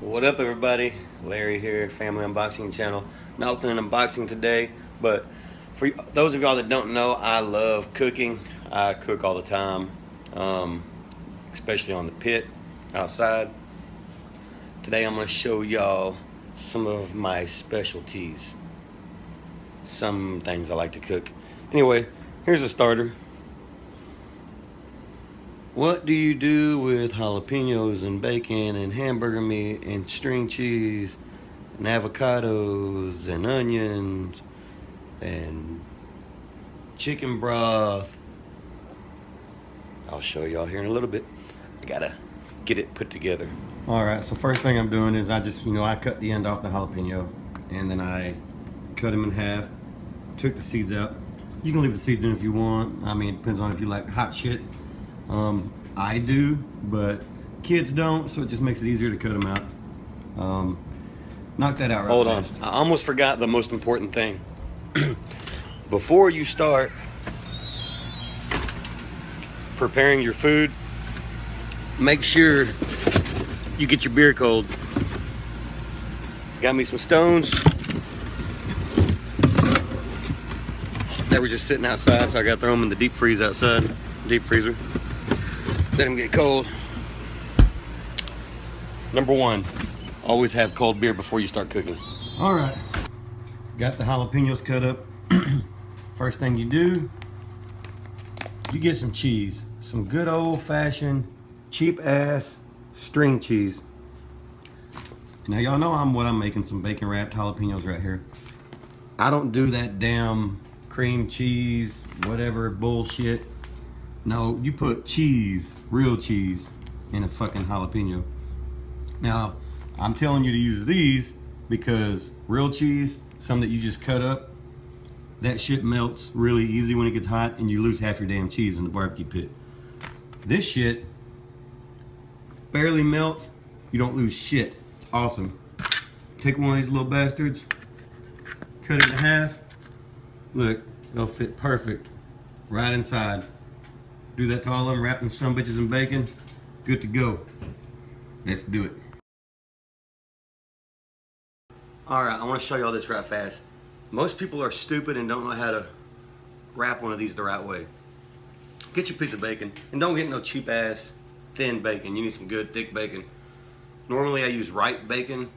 What up, everybody? Larry here, Family Unboxing Channel. Not with an unboxing today, but for those of y'all that don't know, I love cooking. I cook all the time, especially on the pit outside. Today I'm going to show y'all some of my specialties. Some things I like to cook. Anyway, here's a starter. What do you do with jalapenos and bacon and hamburger meat and string cheese and avocados and onions and chicken broth? I'll show y'all here in a little bit. I gotta get it put together. All right, so first thing I'm doing is I just, I cut the end off the jalapeno and then I cut them in half, took the seeds out. You can leave the seeds in if you want. I mean, it depends on if you like hot shit. I do, but kids don't, so it just makes it easier to cut them out. Knock that out real fast. Hold on, I almost forgot the most important thing. Before you start preparing your food, make sure you get your beer cold. Got me some stones. They were just sitting outside, so I got to throw them in the deep freeze outside, deep freezer. Let them get cold. Number one, always have cold beer before you start cooking. All right, got the jalapenos cut up. First thing you do, you get some cheese, some good old-fashioned, cheap-ass string cheese. Now y'all know what I'm making, some bacon-wrapped jalapenos right here. I don't do that damn cream cheese, whatever bullshit. No, you put cheese, real cheese, in a fucking jalapeno. Now, I'm telling you to use these because real cheese, some that you just cut up, that shit melts really easy when it gets hot and you lose half your damn cheese in the barbecue pit. This shit barely melts, you don't lose shit. It's awesome. Take one of these little bastards, cut it in half. Look, it'll fit perfect right inside. Do that to all of them, wrap them some bitches in bacon. Good to go. Let's do it. Alright, I want to show y'all this right fast. Most people are stupid and don't know how to wrap one of these the right way. Get your piece of bacon, and don't get no cheap ass thin bacon. You need some good thick bacon. Normally I use Wright bacon,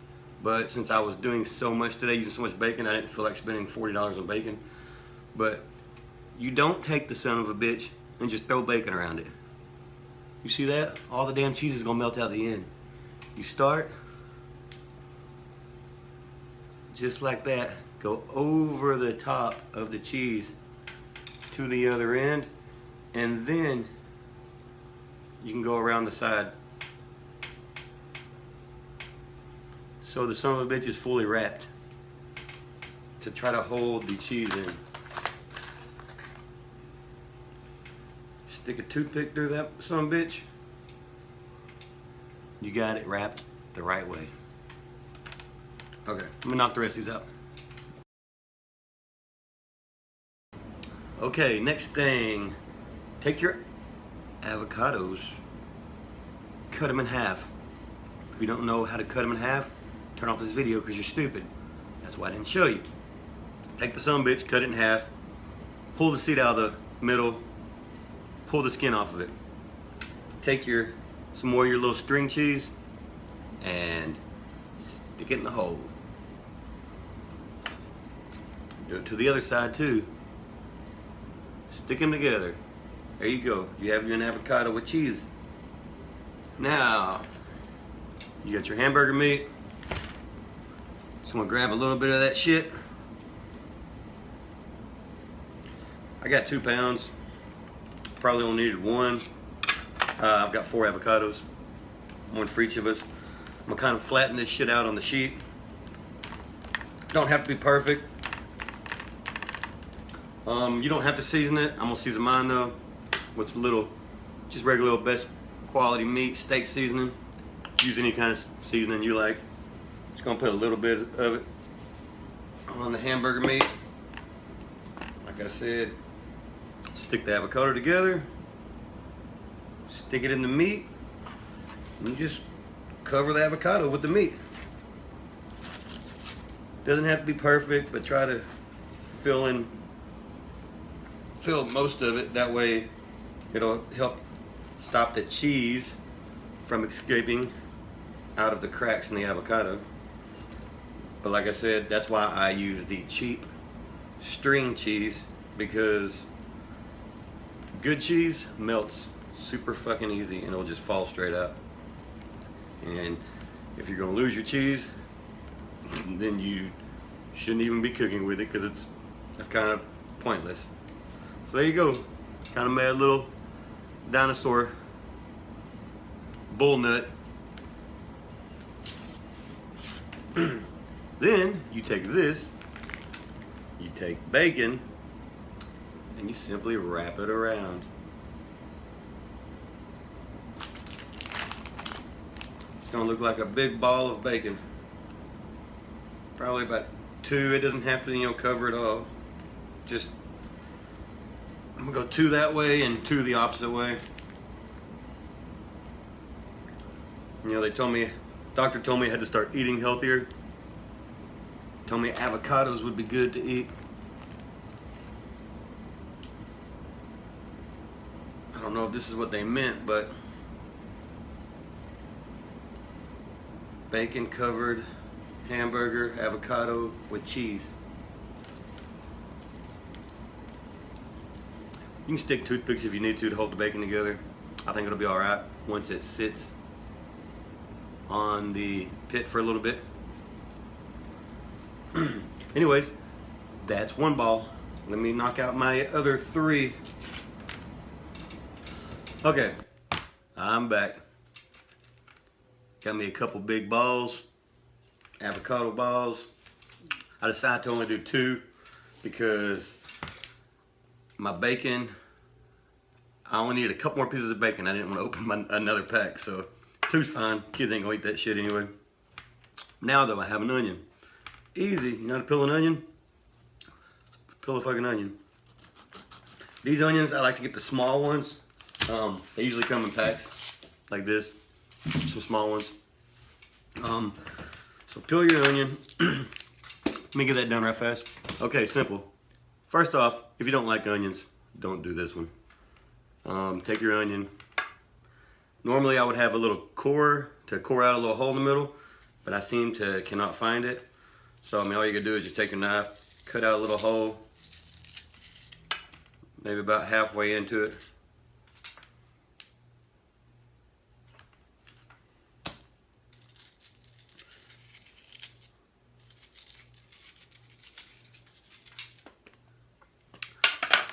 but since I was doing so much today, using so much bacon, I didn't feel like spending $40 on bacon. But you don't take the son of a bitch and just throw bacon around it. You see that? All the damn cheese is gonna melt out the end. You start just like that, go over the top of the cheese to the other end, and then you can go around the side. So the son of a bitch is fully wrapped to try to hold the cheese in. Stick a toothpick through that son of a bitch. You got it wrapped the right way. Okay, I'm gonna knock the rest of these out. Okay, next thing. Take your avocados, cut them in half. If you don't know how to cut them in half, turn off this video because you're stupid. That's why I didn't show you. Take the son of a bitch, cut it in half, pull the seed out of the middle, pull the skin off of it. Take some more of your little string cheese and stick it in the hole. Do it to the other side too. Stick them together. There you go. You have your avocado with cheese. Now, you got your hamburger meat. Just gonna grab a little bit of that shit. I got 2 pounds. Probably only needed one. I've got 4 avocados, one for each of us. I'm gonna kind of flatten this shit out on the sheet. Don't have to be perfect. You don't have to season it. I'm gonna season mine though. What's a little, just regular best quality meat, steak seasoning. Use any kind of seasoning you like. Just gonna put a little bit of it on the hamburger meat. Like I said, stick the avocado together. Stick it in the meat and just cover the avocado with the meat. Doesn't have to be perfect, but try to fill most of it. That way it'll help stop the cheese from escaping out of the cracks in the avocado. But like I said, that's why I use the cheap string cheese, because good cheese melts super fucking easy and it'll just fall straight out. And if you're gonna lose your cheese, then you shouldn't even be cooking with it, because that's kind of pointless. So there you go. Kind of made a little dinosaur bull nut. Then you take this, you take bacon, and you simply wrap it around. It's gonna look like a big ball of bacon. Probably about 2. It doesn't have to, cover it all. Just, I'm gonna go 2 that way and 2 the opposite way. They told me, doctor told me I had to start eating healthier. Told me avocados would be good to eat. I don't know if this is what they meant, but bacon covered hamburger, avocado with cheese. You can stick toothpicks if you need to hold the bacon together. I think it'll be all right once it sits on the pit for a little bit. Anyways, that's one ball. Let me knock out my other 3. Okay, I'm back. Got me a couple big balls, avocado balls. I decided to only do 2 because my bacon, I only needed a couple more pieces of bacon. I didn't want to open another pack, so 2's fine. Kids ain't gonna eat that shit anyway. Now though, I have an onion. Easy. You know how to peel an onion? Peel a fucking onion. These onions, I like to get the small ones. They usually come in packs like this. Some small ones. So peel your onion. Let me get that done right fast. Okay, simple. First off, if you don't like onions, don't do this one. Take your onion. Normally I would have a little core to core out a little hole in the middle, but I cannot find it. So all you gotta do is just take a knife, cut out a little hole, maybe about halfway into it.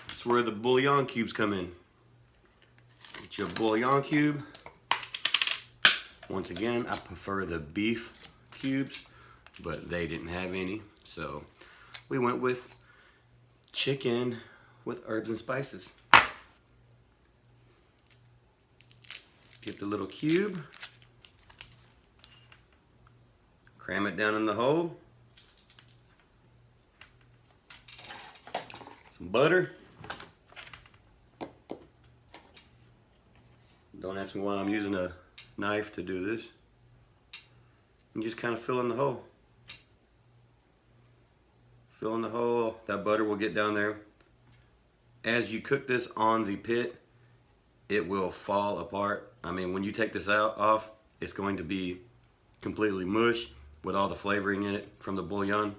That's where the bouillon cubes come in. Get your bouillon cube. Once again, I prefer the beef cubes, but they didn't have any, so we went with chicken with herbs and spices. Get the little cube, cram it down in the hole, some butter. Don't ask me why I'm using a knife to do this. And just kind of fill in the hole. Fill in the hole. That butter will get down there. As you cook this on the pit, it will fall apart. I mean, when you take this off, it's going to be completely mush with all the flavoring in it from the bouillon.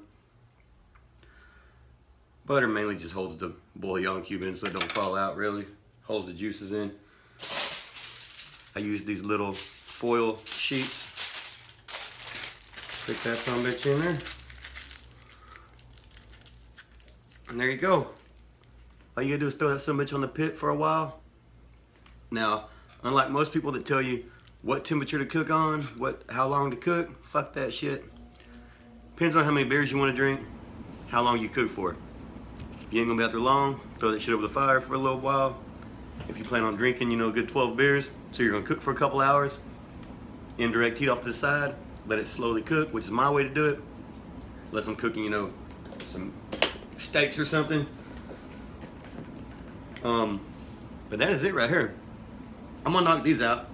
Butter mainly just holds the bouillon cube in so it don't fall out, really. Holds the juices in. I use these little foil sheets. Stick that some bitch in there. And there you go. All you gotta do is throw that some bitch on the pit for a while. Now, unlike most people that tell you what temperature to cook on, how long to cook, fuck that shit. Depends on how many beers you want to drink, how long you cook for. You ain't gonna be out there long. Throw that shit over the fire for a little while. If you plan on drinking, a good 12 beers, so you're gonna cook for a couple hours, indirect heat off to the side, let it slowly cook, which is my way to do it. Unless I'm cooking, some steaks or something. But that is it right here. I'm gonna knock these out,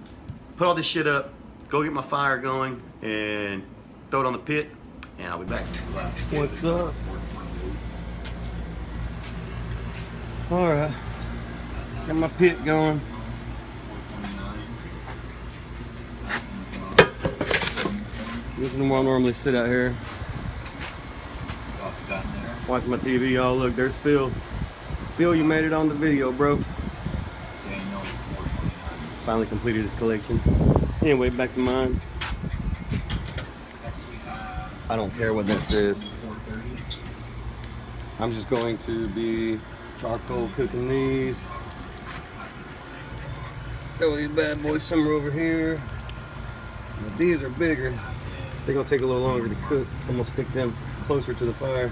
put all this shit up, go get my fire going and throw it on the pit, and I'll be back. What's up? All right, got my pit going. This is where I normally sit out here. Watch my TV. Oh, look, there's Phil. Phil, you made it on the video, bro. Finally completed his collection. Anyway, back to mine. I don't care what that says. I'm just going to be charcoal cooking these. Throw these bad boys somewhere over here. But these are bigger. They're gonna take a little longer to cook. I'm gonna stick them closer to the fire.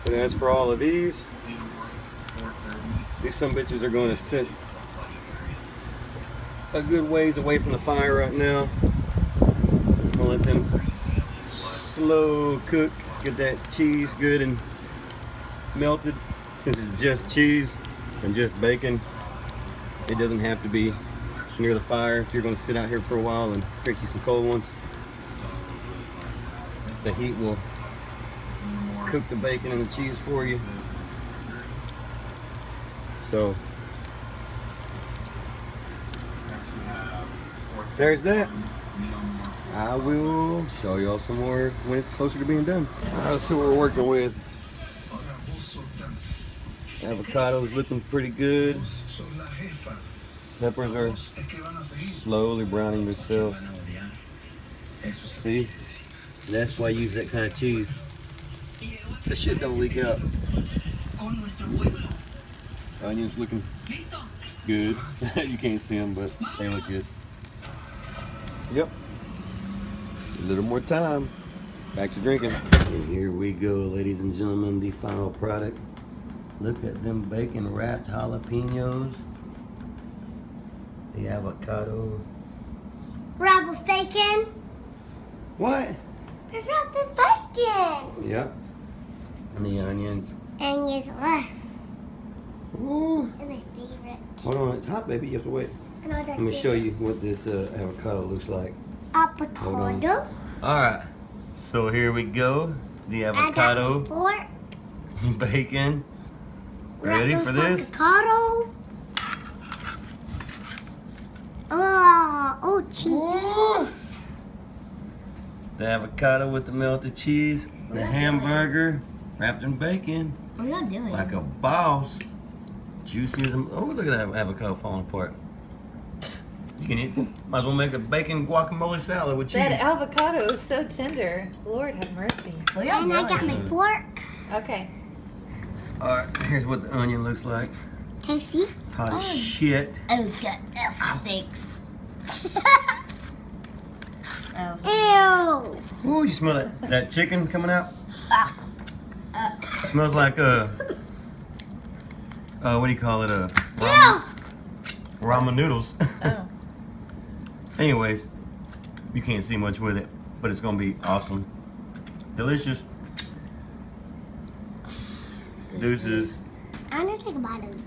And as for all of these some bitches are going to sit a good ways away from the fire right now. I'll let them slow cook, get that cheese good and melted. Since it's just cheese and just bacon, it doesn't have to be near the fire. If you're going to sit out here for a while and pick you some cold ones, the heat will cook the bacon and the cheese for you. So there's that. I will show y'all some more when it's closer to being done. Alright, let's see what we're working with. Avocado's looking pretty good. Peppers are slowly browning themselves. See? That's why I use that kind of cheese. That shit don't leak out. Onions looking good. You can't see them, but they look good. Yep. A little more time. Back to drinking. And here we go, ladies and gentlemen, the final product. Look at them bacon wrapped jalapenos. The avocado. Wrapped with bacon? What? It's wrapped with bacon. Yep. And the onions. Onions less. Ooh. It's my favorite. Hold on, it's hot, baby. You have to wait. I know that's Let me show you what this avocado looks like. Avocado. All right. So here we go. The avocado. I got my fork. Bacon. Ready for this? Avocado. Oh, cheese. The avocado with the melted cheese. The hamburger wrapped in bacon. What are you doing? Like a boss. Juicy as a... Oh, look at that avocado falling apart. You can eat... Might as well make a bacon guacamole salad with cheese. That avocado is so tender. Lord have mercy. And I got my fork. Okay. Alright, here's what the onion looks like. Can you see? It's hot as shit. Oh, God. Stinks. Ew. Ooh, you smell that chicken coming out? Smells like what do you call it? Ramen noodles. Oh. Anyways, you can't see much with it, but it's gonna be awesome. Delicious. Deuces. I'm gonna take a bite of it.